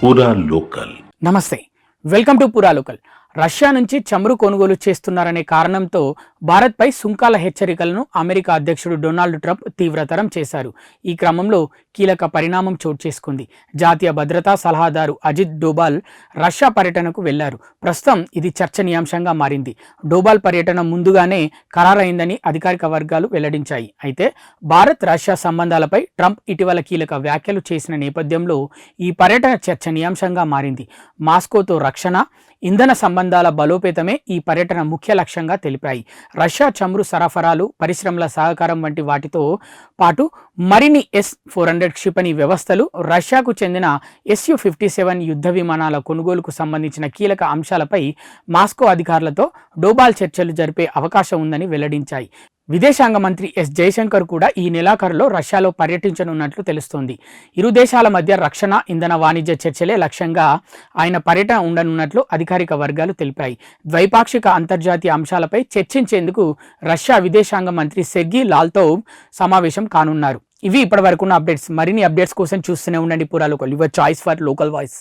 పూరా లోకల్. నమస్తే, welcome to పూరా లోకల్. రష్యా నుంచి చమురు కొనుగోలు చేస్తున్నారనే కారణంతో భారత్పై సుంకాల హెచ్చరికలను అమెరికా అధ్యక్షుడు డొనాల్డ్ ట్రంప్ తీవ్రతరం చేశారు. ఈ క్రమంలో కీలక పరిణామం చోటు చేసుకుంది. జాతీయ భద్రతా సలహాదారు అజిత్ డోబాల్ రష్యా పర్యటనకు వెళ్లారు. ప్రస్తుతం ఇది చర్చనీయాంశంగా మారింది. డోబాల్ పర్యటన ముందుగానే ఖరారైందని అధికారిక వర్గాలు వెల్లడించాయి. అయితే భారత్ రష్యా సంబంధాలపై ట్రంప్ ఇటీవల కీలక వ్యాఖ్యలు చేసిన నేపథ్యంలో ఈ పర్యటన చర్చనీయాంశంగా మారింది. మాస్కోతో రక్షణ, ఇంధన సంబంధాల బలోపేతమే ఈ పర్యటన ముఖ్య లక్ష్యంగా తెలిపాయి. రష్యా చమురు సరఫరాలు, పరిశ్రమల సహకారం వంటి వాటితో పాటు మరిన్ని S-400 క్షిపణి వ్యవస్థలు, రష్యాకు చెందిన Su-57 యుద్ధ విమానాల కొనుగోలుకు సంబంధించిన కీలక అంశాలపై మాస్కో అధికారులతో డోబాల్ చర్చలు జరిపే అవకాశం ఉందని వెల్లడించాయి. విదేశాంగ మంత్రి ఎస్ జయశంకర్ కూడా ఈ నెలాఖరులో రష్యాలో పర్యటించనున్నట్లు తెలుస్తోంది. ఇరు దేశాల మధ్య రక్షణ, ఇంధన వాణిజ్య చర్చలే లక్ష్యంగా ఆయన పర్యటన ఉండనున్నట్లు అధికారిక వర్గాలు తెలిపాయి. ద్వైపాక్షిక అంతర్జాతీయ అంశాలపై చర్చించేందుకు రష్యా విదేశాంగ మంత్రి సెర్గీ లావ్రోవ్ సమావేశం కానున్నారు. ఇవి ఇప్పటివరకున్న అప్డేట్స్. మరిన్ని అప్డేట్స్ కోసం చూస్తూనే ఉండండి పూరా local, your choice for local voice.